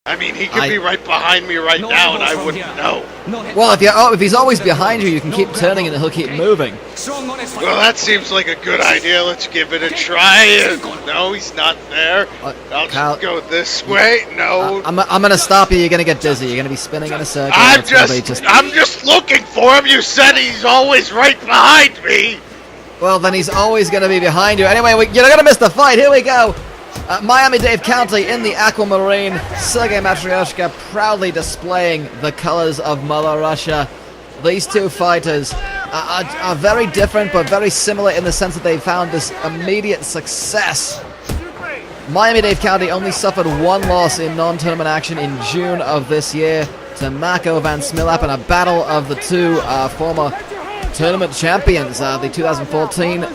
I mean, he could be right behind me right now, and I wouldn't know. Well, if he's always behind you, you can keep turning and he'll keep moving. Well, that seems like a good idea. Let's give it a try. No, he's not there. I'll just go this way. No. I'm gonna stop you. You're gonna get dizzy. You're gonna be spinning in a circle. I'm just looking for him. You said he's always right behind me. Well, then he's always gonna be behind you. Anyway, you're gonna miss the fight. Here we go. Miami-Dade County in the Aquamarine. Sergei Matryoshka proudly displaying the colors of Mother Russia. These two fighters are very different, but very similar in the sense that they found this immediate success. Miami-Dade County only suffered one loss in non-tournament action in June of this year to Marco Van Smilap in a battle of the two former tournament champions. The 2014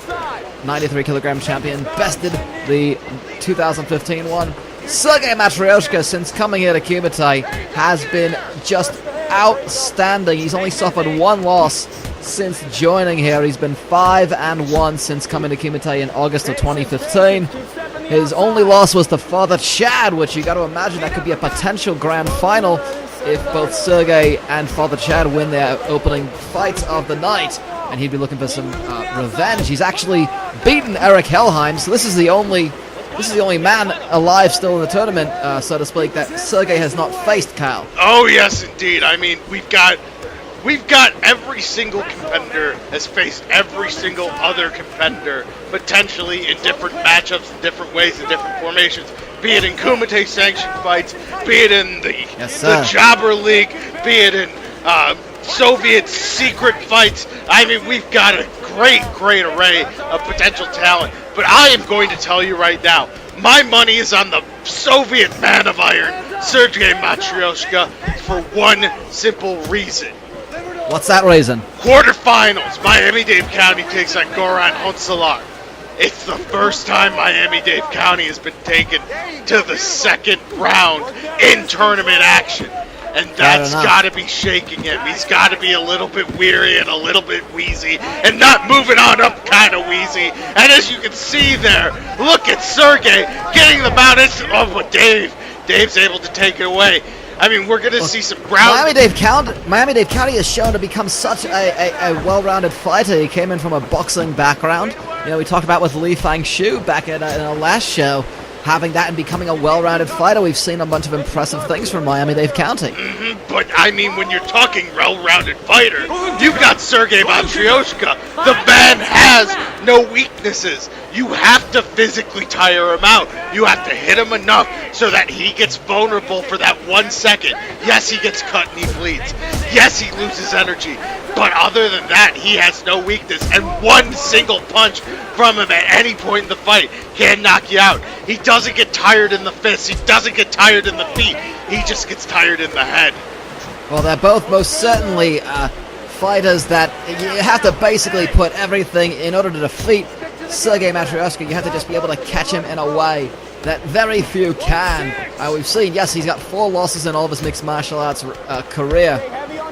93 kilogram champion bested the 2015 one. Sergei Matryoshka, since coming here to KUMITE, has been just outstanding. He's only suffered one loss since joining here. He's been 5-1 since coming to KUMITE in August of 2015. His only loss was to Father Chad, which you got to imagine that could be a potential grand final if both Sergei and Father Chad win their opening fight of the night. And he'd be looking for some revenge. He's actually beaten Eric Helheim, so this is the only man alive still in the tournament, so to speak, that Sergei has not faced, Kyle. Oh yes, indeed. I mean, we've got every single competitor has faced every single other competitor potentially in different matchups, in different ways, in different formations. Be it in KUMITE sanctioned fights, be it in the Jobber League, be it in Soviet secret fights. I mean, we've got a great array of potential talent. But I am going to tell you right now, my money is on the Soviet man of iron, Sergei Matryoshka, for one simple reason. What's that reason? Quarterfinals, Miami-Dade County takes on Goran Honsalar. It's the first time Miami-Dade County has been taken to the second round in tournament action. And that's got to be shaking him. He's got to be a little bit weary and a little bit wheezy and not moving on up kind of wheezy. And as you can see there, look at Sergei getting the mount. Oh, but Dave's able to take it away. I mean, we're going to see some ground. Miami-Dade County has shown to become such a well-rounded fighter. He came in from a boxing background. You know, we talked about with Li Fang Shu back in our last show. Having that and becoming a well-rounded fighter, we've seen a bunch of impressive things from Miami-Dade County. But, I mean, when you're talking well-rounded fighter, you've got Sergei Matryoshka. The man has no weaknesses. You have to physically tire him out. You have to hit him enough so that he gets vulnerable for that 1 second. Yes, he gets cut and he bleeds. Yes, he loses energy. But other than that, he has no weakness. And one single punch from him at any point in the fight can knock you out. He doesn't get tired in the fists. He doesn't get tired in the feet. He just gets tired in the head. Well, they're both most certainly fighters that you have to basically put everything in order to defeat Sergei Matryoshka. You have to just be able to catch him in a way that very few can. We've seen, yes, he's got 4 losses in all of his mixed martial arts career,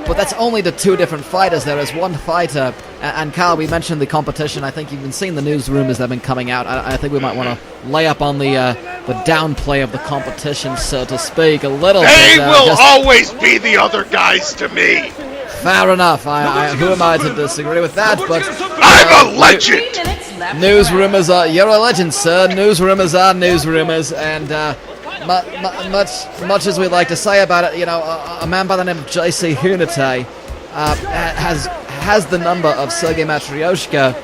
but that's only the 2 different fighters. There is one fighter, and Kyle, we mentioned the competition. I think you've been seeing the news rumors that have been coming out. I think we might want to lay up on the downplay of the competition, so to speak, a little bit. They will always be the other guys to me. Fair enough. Who am I to disagree with that? But I'm a legend. News rumors are... You're a legend, sir. News rumors are news rumors, and much as we like to say about it, you know, a man by the name of JC Hunate has the number of Sergei Matryoshka.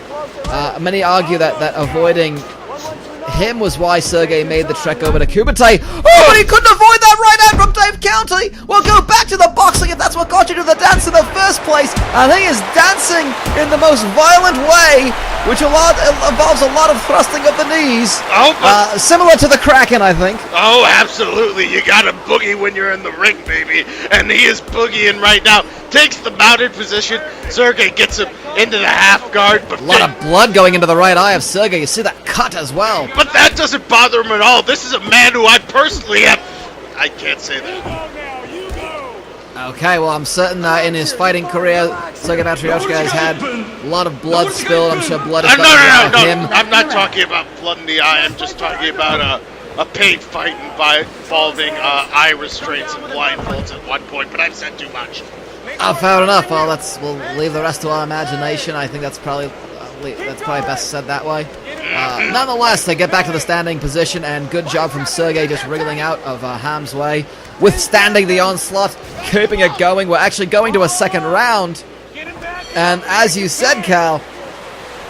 Many argue that avoiding him was why Sergei made the trek over to KUMITE. Oh, but he couldn't avoid that right hand from Dave County. Well, go back to the boxing if that's what got you to the dance in the first place. And he is dancing in the most violent way, which involves a lot of thrusting of the knees. Similar to the Kraken, I think. Oh, absolutely. You got to boogie when you're in the ring, baby. And he is boogieing right now. Takes the mounted position. Sergei gets him into the half guard. But a lot of blood going into the right eye of Sergei. You see that cut as well. But that doesn't bother him at all. This is a man who I personally have... I can't say that. Okay, well, I'm certain in his fighting career, Sergei Matryoshka has had a lot of blood spilled. I'm sure blood is No. I'm not talking about blood in the eye. I'm just talking about a paid fight involving eye restraints and blindfolds at one point, but I've said too much. Oh, fair enough. Well, we'll leave the rest to our imagination. I think that's probably best said that way. Nonetheless, they get back to the standing position, and good job from Sergei just wriggling out of Ham's way, withstanding the onslaught, keeping it going. We're actually going to a second round, and as you said, Cal,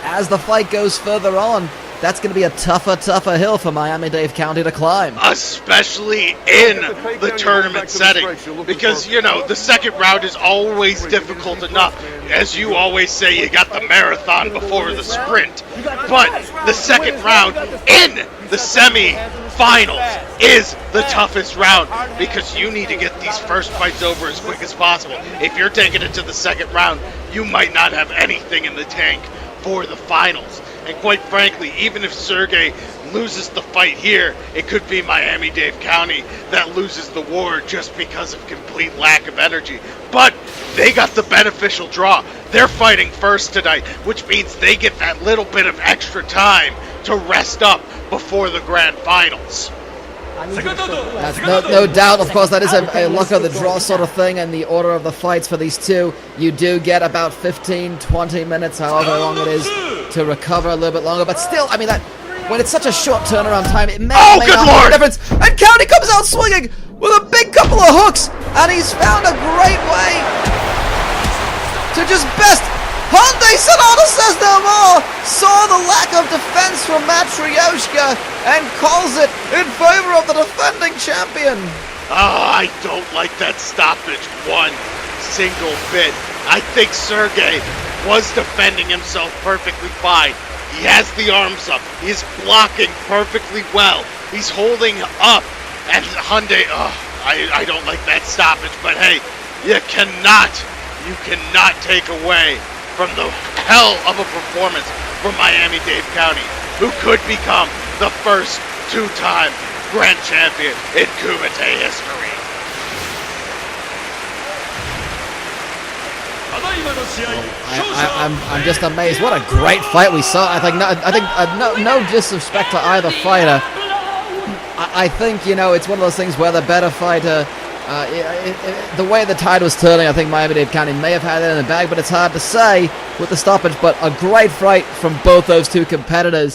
as the fight goes further on, that's going to be a tougher hill for Miami-Dade County to climb. Especially in the tournament setting. Because, you know, the second round is always difficult enough. As you always say, you got the marathon before the sprint. But the second round in the semi-finals is the toughest round. Because you need to get these first fights over as quick as possible. If you're taking it to the second round, you might not have anything in the tank for the finals. And quite frankly, even if Sergei loses the fight here, it could be Miami-Dade County that loses the war just because of complete lack of energy. But they got the beneficial draw. They're fighting first tonight, which means they get that little bit of extra time to rest up before the grand finals. That's no doubt, of course, that is a luck of the draw sort of thing, and the order of the fights for these two, you do get about 15, 20 minutes, however long it is, to recover a little bit longer. But still, I mean, that when it's such a short turnaround time, it may not make a difference. And County comes out swinging with a big couple of hooks, and he's found a great way to just best. Hyundai Sonata says no more, saw the lack of defense from Matryoshka and calls it in favor of the defending champion. I don't like that stoppage one single bit. I think Sergei was defending himself perfectly fine. He has the arms up. He's blocking perfectly well. He's holding up. And Hyundai, I don't like that stoppage, but hey, you cannot take away from the hell of a performance from Miami-Dade County, who could become the first two-time grand champion in KUMITE history. I'm just amazed. What a great fight we saw. I think no disrespect to either fighter. I think, you know, it's one of those things where the better fighter, the way the tide was turning, I think Miami-Dade County may have had it in the bag, but it's hard to say with the stoppage. But a great fight from both those two competitors.